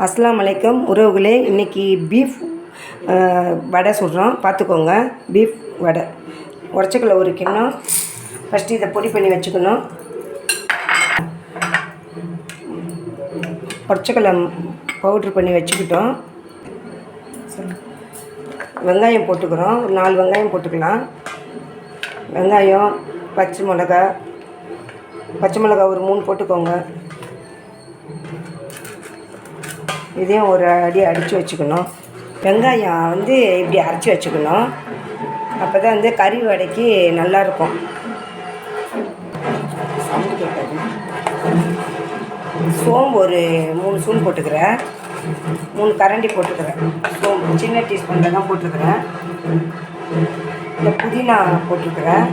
அஸ்ஸலாமு அலைக்கும் உறவுகளே. இன்றைக்கி பீஃப் வடை சுடுறோம், பார்த்துக்கோங்க. பீஃப் வடை உடச்சக்கல்ல ஒரு கிண்ணம். ஃபஸ்ட்டு இதை பொடி பண்ணி வச்சுக்கணும். உடச்சக்கல்ல பவுட்ரு பண்ணி வச்சுக்கிட்டோம். வெங்காயம் போட்டுக்கிறோம், ஒரு 4 வெங்காயம் போட்டுக்கலாம். வெங்காயம், பச்சை மிளகா ஒரு 3 போட்டுக்கோங்க. இதையும் ஒரு அடி அடித்து வச்சுக்கணும். வெங்காயம் இப்படி அரைச்சி வச்சுக்கணும். அப்போ தான் கறி வடைக்கு நல்லாயிருக்கும். சவுண்டு கேட்காது. சோம்பு ஒரு 3 ஸ்பூன் போட்டுக்கிறேன். 3 கரண்டி போட்டுக்கிறேன். சோம்பு சின்ன டீஸ்பூனில் தான் போட்டுக்கிறேன். இந்த புதினா போட்டுக்கிறேன்.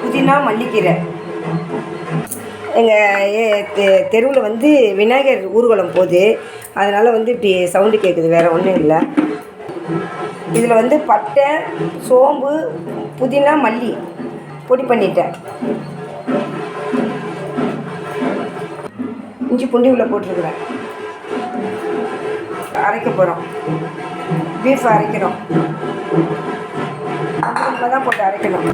புதினா, மல்லிக்கீரை. எங்கள் தெருவில் விநாயகர் ஊர்வலம் போகுது, அதனால் இப்படி சவுண்டு கேட்குது, வேறு ஒன்றும் இல்லை. இதில் பட்டை, சோம்பு, புதினா, மல்லி பொடி பண்ணிட்டேன். இஞ்சி பூண்டு இவ்வளோ போட்டிருக்குறேன். அரைக்க போகிறோம். பீஃப் அரைக்கிறோம். இப்போ தான் போட்டு அரைக்கணும்.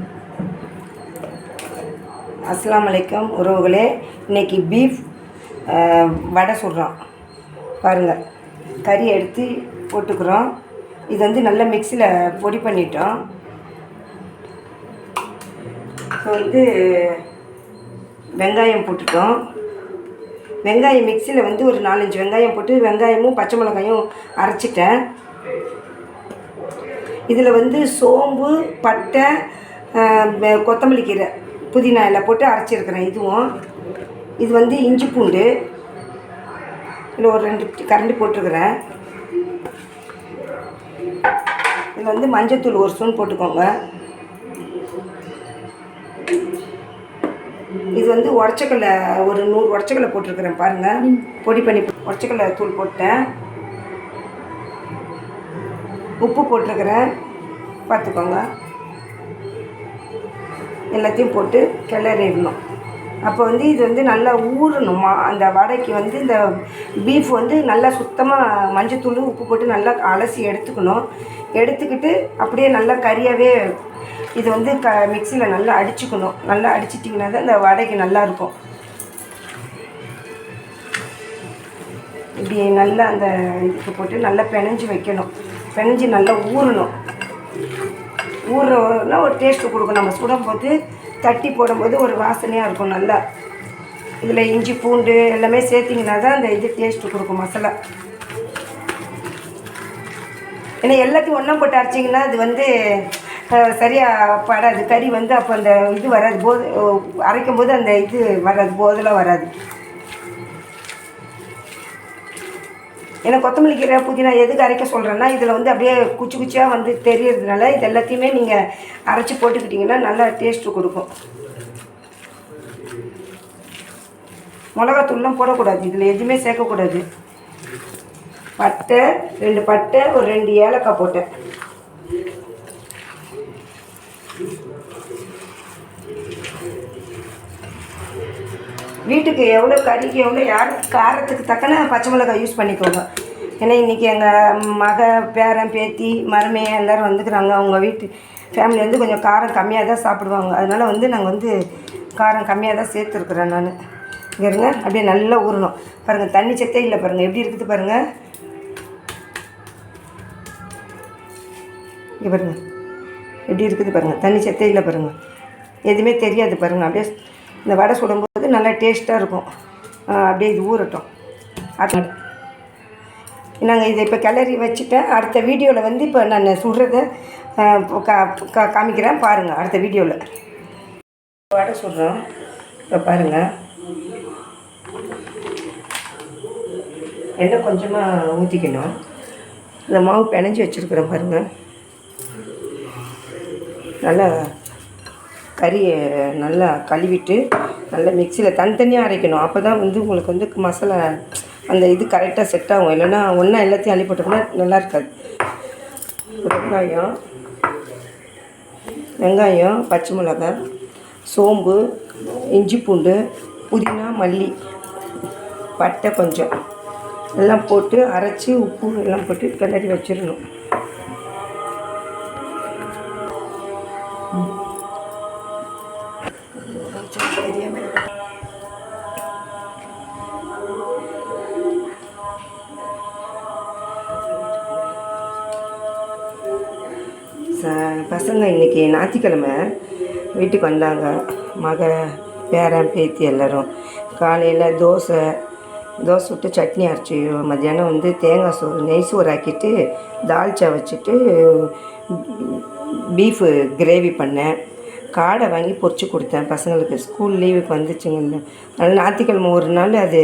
அஸ்ஸலாமு அலைக்கும் உறவுகளே. இன்றைக்கி பீஃப் வடை சுடுறோம். பாருங்கள், கறி எடுத்து போட்டுக்கிறோம். இது நல்லா மிக்சியில் பொடி பண்ணிட்டோம். இப்போ வெங்காயம் போட்டுட்டோம். வெங்காயம் மிக்சியில் ஒரு 4-5 வெங்காயம் போட்டு வெங்காயமும் பச்சை மிளகாயும் அரைச்சிட்டேன். இதில் சோம்பு, பட்டை, கொத்தமல்லி கீரை, புதினா எல்லாம் போட்டு அரைச்சிருக்கிறேன். இது இஞ்சி பூண்டு இதில் ஒரு 2 கரண்டி போட்டிருக்கிறேன். இதில் மஞ்சத்தூள் 1 ஸ்பூன் போட்டுக்கோங்க. இது உடச்சக்கல்ல ஒரு 100 உடச்சக்கல்ல போட்டிருக்கிறேன். பாருங்கள், பொடி பண்ணி உடச்சக்கல்ல தூள் போட்டேன். உப்பு போட்டிருக்கிறேன், பார்த்துக்கோங்க. எல்லாத்தையும் போட்டு கிளறிடணும். அப்போ இது நல்லா ஊறணுமா. அந்த வடைக்கு இந்த பீஃப் நல்லா சுத்தமாக மஞ்சத்தூள், உப்பு போட்டு நல்லா அலசி எடுத்துக்கணும். எடுத்துக்கிட்டு அப்படியே நல்லா கறியாகவே இது மிக்சியில் நல்லா அடிச்சுக்கணும். நல்லா அடிச்சிட்டிங்கன்னா தான் இந்த வடைக்கு நல்லாயிருக்கும். இப்படி நல்லா அந்த இதுக்கு போட்டு நல்லா பிணைஞ்சி வைக்கணும். பிணைஞ்சி நல்லா ஊறணும். ஊறுனா ஒரு டேஸ்ட்டு கொடுக்கும். நம்ம சுடும்போது தட்டி போடும்போது ஒரு வாசனையாக இருக்கும். நல்லா இதில் இஞ்சி பூண்டு எல்லாமே சேர்த்திங்கன்னா தான் அந்த இது டேஸ்ட்டு கொடுக்கும், மசாலா. ஏன்னா எல்லாத்தையும் ஒன்றா போட்டு அரைச்சிங்கன்னா அது சரியாக படாது. கறி அப்போ அந்த இது வராது. அரைக்கும் போது அந்த இது வராது, போதெல்லாம் வராது. ஏன்னா கொத்தமல்லி கீரை, புதினா எதுக்கு அரைக்க சொல்கிறேன்னா, இதில் அப்படியே குச்சி குச்சியாக தெரியறதுனால இது எல்லாத்தையுமே நீங்கள் அரைச்சி போட்டுக்கிட்டிங்கன்னா நல்லா டேஸ்ட்டு கொடுக்கும். மிளகாத்தூள்லாம் போடக்கூடாது, இதில் எதுவுமே சேர்க்கக்கூடாது. பட்டை 2 பட்டை, ஒரு 2 ஏலக்காய் போட்டேன். வீட்டுக்கு எவ்வளோ, கறிக்கு எவ்வளோ, யாருக்கு காரத்துக்கு தக்கன பச்சை மிளகாய் யூஸ் பண்ணிக்கோங்க. ஏன்னா இன்றைக்கி எங்கள் பேரன், பேத்தி, மருமையை எல்லோரும் வந்துக்கிறாங்க. அவங்க வீட்டு ஃபேமிலி கொஞ்சம் காரம் கம்மியாக தான் சாப்பிடுவாங்க. அதனால் நாங்கள் காரம் கம்மியாக தான் சேர்த்துருக்குறேன் நான். இங்கே இருங்க, அப்படியே நல்லா ஊறணும். பாருங்கள், தண்ணி சத்தே இல்லை. பாருங்கள் எப்படி இருக்குது பாருங்கள். இங்கே பாருங்கள் எப்படி இருக்குது பாருங்கள். தண்ணி சத்தே இல்லை பாருங்கள். எதுவுமே தெரியாது பாருங்கள். அப்படியே இந்த வடை சுடும்போது நல்லா டேஸ்ட்டாக இருக்கும். அப்படியே இது ஊறட்டும். நாங்கள் இதை இப்போ கிளறி வச்சுட்டேன். அடுத்த வீடியோவில் இப்போ நான் சுடுறதை காமிக்கிறேன், பாருங்கள். அடுத்த வீடியோவில் வடை சுடுறோம். இப்போ பாருங்கள், எண்ணெய் கொஞ்சமாக ஊற்றிக்கணும். இந்த மாவு பிணைஞ்சி வச்சுருக்குறேன் பாருங்கள். நல்லா கறியை நல்லா கழுவிட்டு நல்லா மிக்சியில் தனித்தனியாக அரைக்கணும். அப்போ தான் உங்களுக்கு மசாலா அந்த இது கரெக்டாக செட் ஆகும். இல்லைன்னா ஒன்றா எல்லாத்தையும் அள்ளி போட்டோம்னா நல்லா இருக்காது. வெங்காயம், பச்சை மிளகாய், சோம்பு, இஞ்சி பூண்டு, புதினா, மல்லி, பட்டை கொஞ்சம், எல்லாம் போட்டு அரைச்சி உப்பு எல்லாம் போட்டு கிளறி வச்சிடணும். பசங்க இன்றைக்கி ஞாயிற்றுக்கிழமை வீட்டுக்கு வந்தாங்க. பேரன் பேத்தி எல்லோரும். காலையில் தோசை விட்டு சட்னி அரைச்சி, மத்தியானம் வந்து தேங்காய் சோறு நெய் சோறு ஆக்கிட்டு தால்ச்சா வச்சுட்டு பீஃபு கிரேவி பண்ணேன். காடை வாங்கி பொரிச்சு கொடுத்தேன் பசங்களுக்கு. ஸ்கூல் லீவுக்கு வந்துச்சுங்க. அதனால் ஞாயிற்றுக்கிழமை ஒரு நாள் அது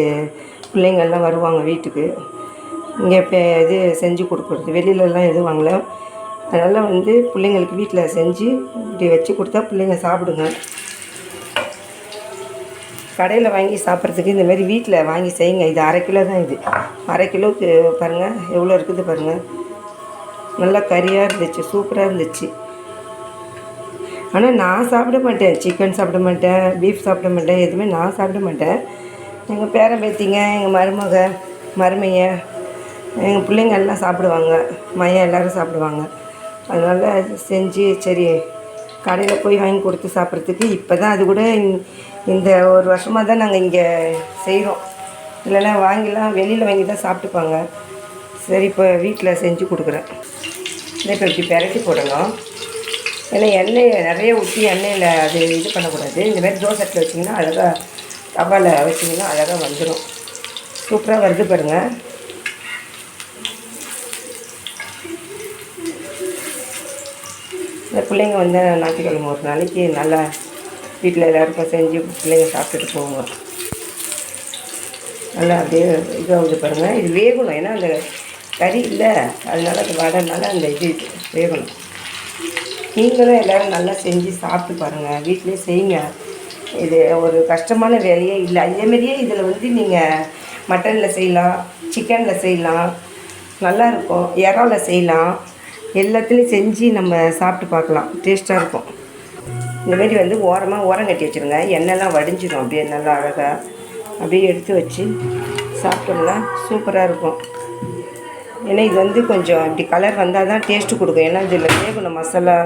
பிள்ளைங்கள்லாம் வருவாங்க வீட்டுக்கு. இங்கே இது செஞ்சு கொடுக்குறது வெளியிலலாம் எதுவும் வாங்கலை. அதனால் வந்து பிள்ளைங்களுக்கு வீட்டில் செஞ்சு இப்படி வச்சு கொடுத்தா பிள்ளைங்க சாப்பிடுங்க. கடையில் வாங்கி சாப்பிட்றதுக்கு இந்தமாரி வீட்டில் வாங்கி செய்யுங்க. இது 1/2 கிலோ தான். இது 1/2 கிலோவுக்கு பாருங்கள் எவ்வளோ இருக்குது பாருங்கள். நல்லா கறியாக இருந்துச்சு, சூப்பராக இருந்துச்சு. ஆனால் நான் சாப்பிட மாட்டேன். சிக்கன் சாப்பிட மாட்டேன், பீஃப் சாப்பிட மாட்டேன், எதுவுமே நான் சாப்பிட மாட்டேன். எங்கள் பேரன் பேத்திங்க, எங்கள் மருமைய, எங்கள் பிள்ளைங்க எல்லாம் சாப்பிடுவாங்க. மையம் எல்லோரும் சாப்பிடுவாங்க. அதனால் செஞ்சு சரி கடையில் போய் வாங்கி கொடுத்து சாப்பிட்றதுக்கு இப்போ தான் அது கூட இந்த ஒரு வருஷமாக தான் நாங்கள் இங்கே செய்கிறோம். இல்லைன்னா வெளியில் வாங்கி தான் சாப்பிட்டுப்பாங்க. சரி இப்போ வீட்டில் செஞ்சு கொடுக்குறேன். இப்போ இப்படி பெரட்டி போடணும். ஏன்னா எண்ணெய் நிறைய ஊற்றி எண்ணெயில் அது இது பண்ணக்கூடாது. இந்தமாதிரி தோசைட்டில் வச்சிங்கன்னா அழகாக தவாவில் வச்சிங்கன்னா அழகாக வந்துடும். சூப்பராக வருது பாருங்கள். இந்த பிள்ளைங்க வந்து ஞாயிற்றுக்கிழமை ஒரு நாளைக்கு நல்லா வீட்டில் எல்லாருக்கும் செஞ்சு பிள்ளைங்க சாப்பிட்டுட்டு போவாங்க. நல்லா அப்படியே இதாகுது பாருங்கள். இது வேகணும். ஏன்னா அந்த கறி இல்லை, அதனால அது வடனால அந்த இது வேகணும். நீங்களும் எல்லோரும் நல்லா செஞ்சு சாப்பிட்டு பாருங்கள். வீட்டிலே செய்யுங்க. இது ஒரு கஷ்டமான வேலையே இல்லை. அதேமாரியே இதில் வந்து நீங்கள் மட்டனில் செய்யலாம், சிக்கனில் செய்யலாம், நல்லாயிருக்கும். இறாவில் செய்யலாம். எல்லாத்துலேயும் செஞ்சு நம்ம சாப்பிட்டு பார்க்கலாம். டேஸ்ட்டாக இருக்கும். இந்தமாரி வந்து ஓரம் கட்டி வச்சுருங்க. எண்ணெய்லாம் வடிஞ்சிடும். அப்படியே நல்லா அழகாக அப்படியே எடுத்து வச்சு சாப்பிட்டோம்னா சூப்பராக இருக்கும். ஏன்னா இது வந்து கொஞ்சம் இப்படி கலர் வந்தால் தான் டேஸ்ட்டு கொடுக்கும். ஏன்னா இதில் வேகணும் மசாலா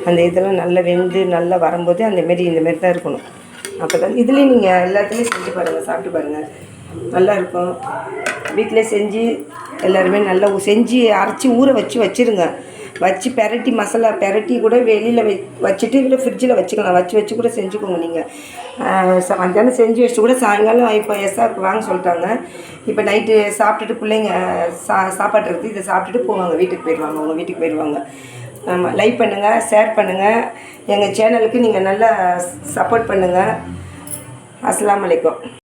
அந்த இதெல்லாம் நல்லா வெந்து நல்லா வரும்போது இந்தமாரி தான் இருக்கணும். அப்போ தான் இதுலேயும் நீங்கள் எல்லாத்துலேயும் செஞ்சு பாருங்கள், சாப்பிட்டு பாருங்கள். நல்லாயிருக்கும். வீட்டிலே செஞ்சு எல்லாருமே நல்லா செஞ்சு அரைச்சி ஊற வச்சுருங்க. வச்சு பெரட்டி மசாலா பெரட்டி கூட வெளியில் வச்சுட்டு இல்லை ஃப்ரிட்ஜில் வச்சுக்கலாம். வச்சு கூட செஞ்சுக்கோங்க. நீங்கள் மத்தியானம் செஞ்சு வச்சுட்டு கூட சாயங்காலம் இப்போ எஸ்ஆருக்கு வாங்க சொல்லிட்டாங்க. இப்போ நைட்டு சாப்பிட்டுட்டு பிள்ளைங்க சாப்பாடு இருக்குது. இதை சாப்பிட்டுட்டு போவாங்க, வீட்டுக்கு போயிடுவாங்க. அவங்க வீட்டுக்கு போயிடுவாங்க. ஆமாம், லைக் பண்ணுங்கள், ஷேர் பண்ணுங்கள். எங்கள் சேனலுக்கு நீங்கள் நல்லா சப்போர்ட் பண்ணுங்கள். அஸ்ஸலாமு அலைக்கும்.